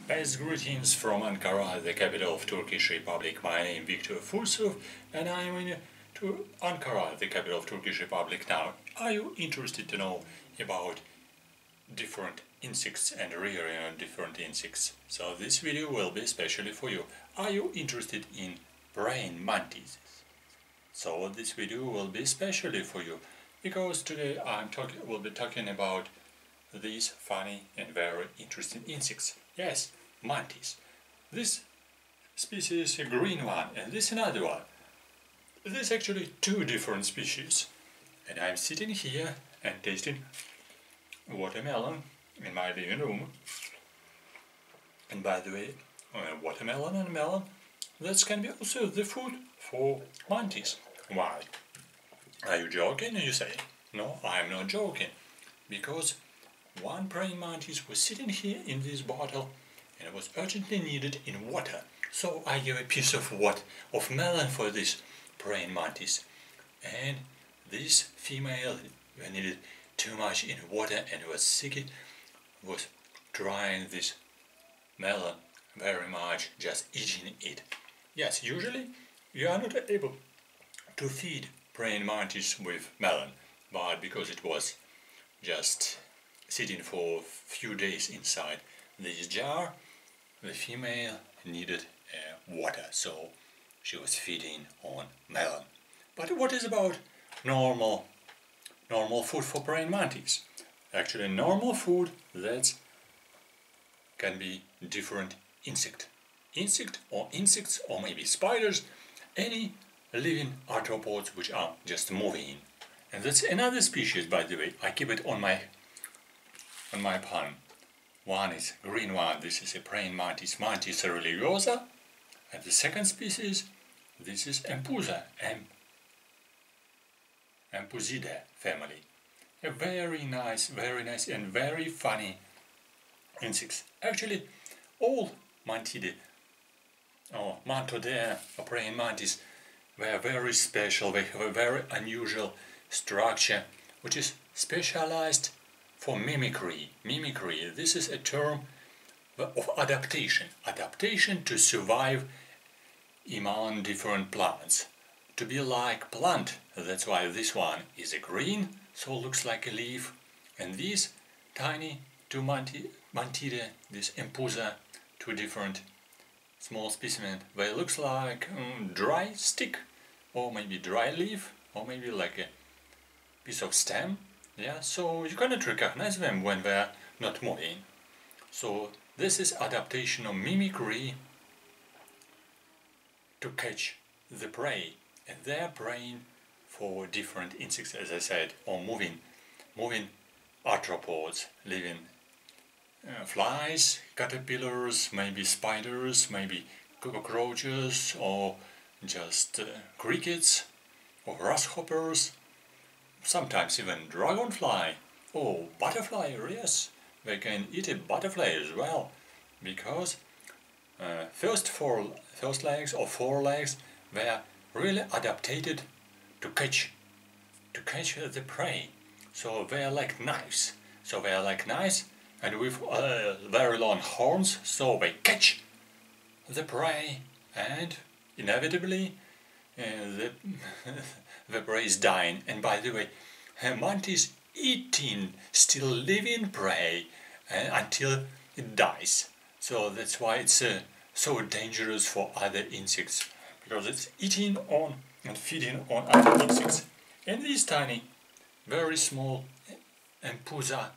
Best greetings from Ankara, the capital of Turkish Republic. My name is Victor Fursov and I am in Ankara, the capital of Turkish Republic now. Are you interested to know about different insects and rearing on different insects? So this video will be especially for you. Are you interested in praying mantids? So this video will be especially for you because today we'll be talking about these funny and very interesting insects. Yes, mantis. This species is a green one and this another one. There's actually two different species. And I'm sitting here and tasting watermelon in my living room. And by the way, watermelon and melon, that can be also the food for mantis. Why? Are you joking, you say? No, I'm not joking. Because one praying mantis was sitting here in this bottle and was urgently needed in water. So I gave a piece of melon for this praying mantis. And this female, when needed too much in water and was sick, was trying this melon very much, just eating it. Yes, usually you are not able to feed praying mantis with melon, but because it was just sitting for a few days inside this jar, the female needed water, so she was feeding on melon. But what is about normal food for praying mantis? Actually, normal food that can be different insects or maybe spiders, any living arthropods which are just moving. And that's another species, by the way. I keep it on my palm. One is green one, this is a praying mantis, Mantis religiosa, and the second species, this is Empusa, Empusidae family. A very nice and very funny insects. Actually, all Mantidae or Mantodea or praying mantis were very special. They have a very unusual structure which is specialized for mimicry. Mimicry, this is a term of adaptation. Adaptation to survive among different plants. To be like plant, that's why this one is a green, so looks like a leaf. And these tiny two Mantidae, this Empusa, two different small specimens, they looks like dry stick, or maybe dry leaf, or maybe like a piece of stem. Yeah, so you cannot recognize them when they are not moving. So this is adaptation or mimicry to catch the prey, and they are preying for different insects, as I said, or moving arthropods, living flies, caterpillars, maybe spiders, maybe cockroaches, or just crickets, or grasshoppers. Sometimes even dragonfly or butterfly, yes, they can eat a butterfly as well, because first four legs, they are really adapted to catch the prey. So they are like knives. And with very long horns, so they catch the prey, and inevitably the prey is dying. And by the way, mantis eating still living prey until it dies. So that's why it's so dangerous for other insects, because it's eating on and feeding on other insects. And these tiny, very small Empusa,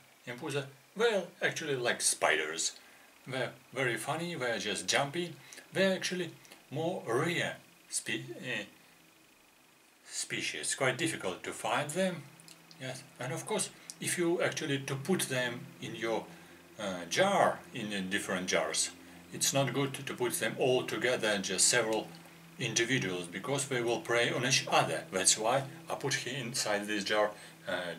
well, actually like spiders. They're very funny, they're just jumping. They're actually more rare species, quite difficult to find them. Yes, and of course, if you actually to put them in your jar, in different jars, it's not good to put them all together, just several individuals, because they will prey on each other. That's why I put here inside this jar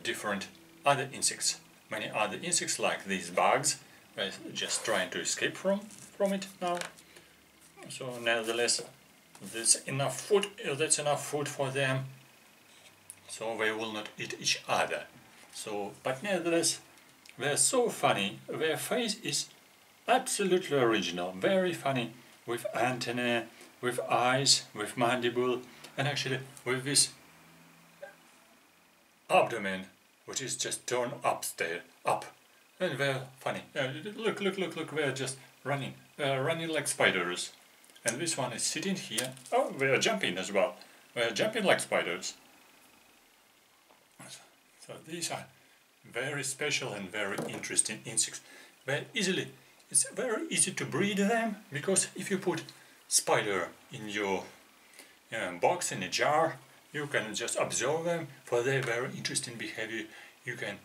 different other insects. Many other insects like these bugs, they're just trying to escape from it now. So nevertheless, that's enough food for them, so they will not eat each other. So, but nevertheless, they're so funny. Their face is absolutely original, very funny, with antennae, with eyes, with mandible, and actually with this abdomen, which is just turned up, and very funny. Look, they're just running like spiders. And this one is sitting here. Oh, they are jumping as well. They are jumping like spiders. So these are very special and very interesting insects. It's very easy to breed them, because if you put spider in your box, in a jar, you can just observe them for their very interesting behavior. You can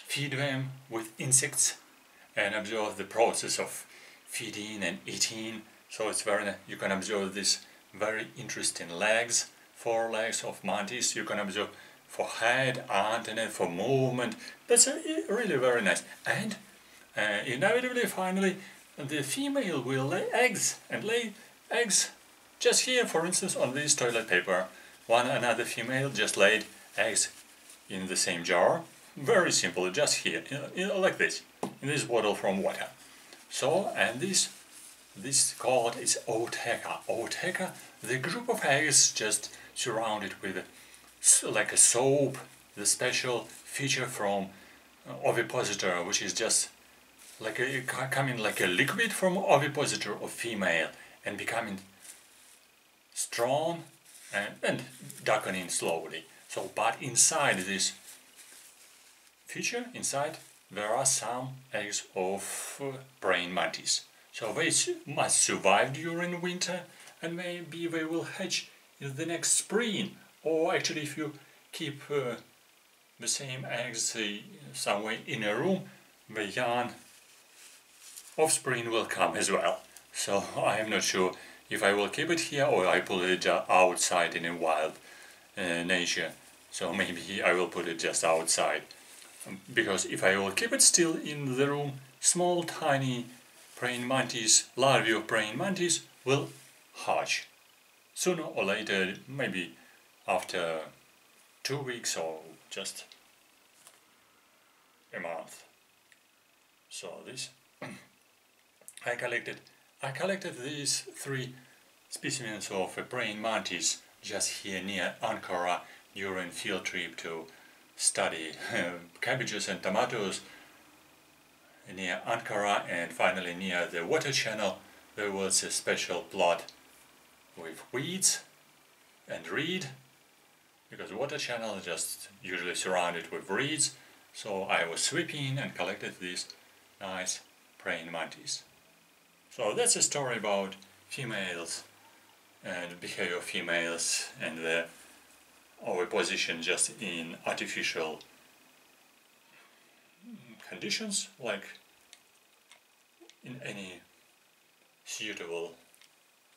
feed them with insects and observe the process of feeding and eating. So it's very nice. You can observe these very interesting legs, 4 legs of mantis. You can observe for head, antennae, for movement. That's really very nice. And inevitably, finally, the female will lay eggs, and lay eggs just here, for instance, on this toilet paper. Another female just laid eggs in the same jar. Very simple, just here, like this, in this bottle from water. So, and this called is ootheca. Ootheca, the group of eggs just surrounded with like a soap, the special feature from ovipositor, which is just like coming like a liquid from ovipositor of female and becoming strong and darkening slowly. So, but inside this feature, there are some eggs of praying mantis. So they must survive during winter, and maybe they will hatch in the next spring. Or actually, if you keep the same eggs somewhere in a room, the young offspring will come as well. So I am not sure if I will keep it here or I put it outside in a wild nature. So maybe I will put it just outside. Because if I will keep it still in the room, small tiny praying mantis, larvae of praying mantis will hatch. Sooner or later, maybe after 2 weeks or just a month. So this I collected these 3 specimens of a praying mantis just here near Ankara during field trip to study cabbages and tomatoes near Ankara, and finally near the water channel there was a special plot with weeds and reed, because the water channel is just usually surrounded with reeds. So I was sweeping and collected these nice praying mantis. So that's a story about females and behavior of females and the oviposition just in artificial conditions, like in any suitable,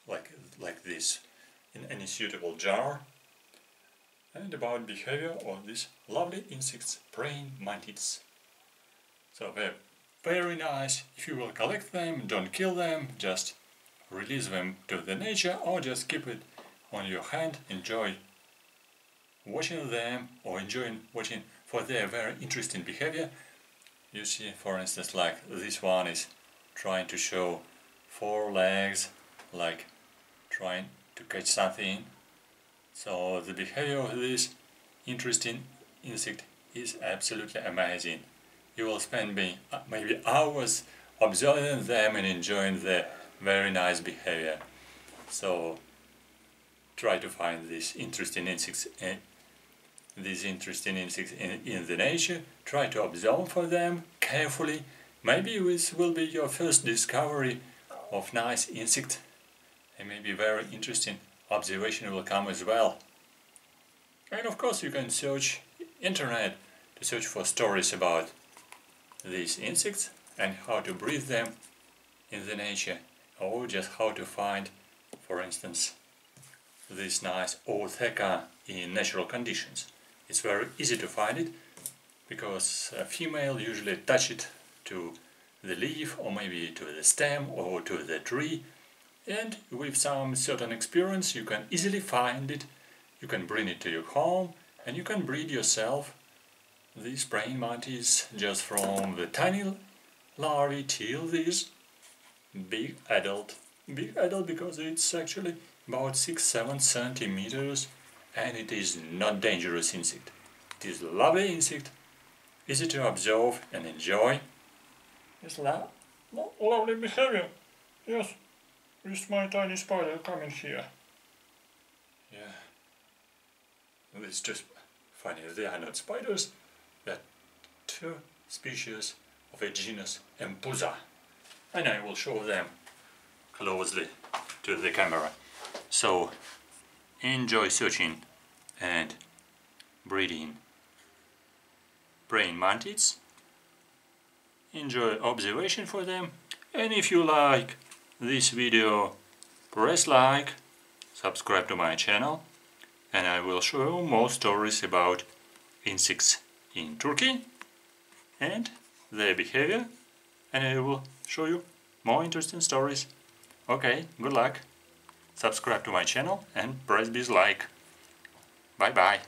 like this, in any suitable jar, and about behavior of these lovely insects, praying mantids. So they're very nice. If you will collect them, don't kill them, just release them to the nature, or just keep it on your hand, enjoy watching them, or enjoying watching for their very interesting behavior. You see, for instance, like this one is trying to show 4 legs, like trying to catch something. So the behavior of this interesting insect is absolutely amazing. You will spend maybe hours observing them and enjoying their very nice behavior. So try to find these interesting insects in the nature. Try to observe for them carefully. Maybe this will be your first discovery of nice insect, and maybe very interesting observation will come as well. And of course you can search internet to search for stories about these insects and how to breed them in the nature, or just how to find, for instance, this nice ootheca in natural conditions. It's very easy to find it, because a female usually attach it to the leaf or maybe to the stem or to the tree, and with some certain experience you can easily find it. You can bring it to your home and you can breed yourself these praying mantis just from the tiny larvae till these big adult. Big adult because it's actually about 6-7 centimeters, and it is not dangerous insect. It is lovely insect, easy to observe and enjoy. It's lovely behavior. Yes, with my tiny spider coming here. Yeah, it's just funny. They are not spiders. They are two species of a genus Empusa, and I will show them closely to the camera. So enjoy searching and breeding praying mantids. Enjoy observation for them, and if you like this video, press like, subscribe to my channel, and I will show you more stories about insects in Turkey and their behavior, and I will show you more interesting stories. Okay, good luck. Subscribe to my channel and press this like. Bye bye.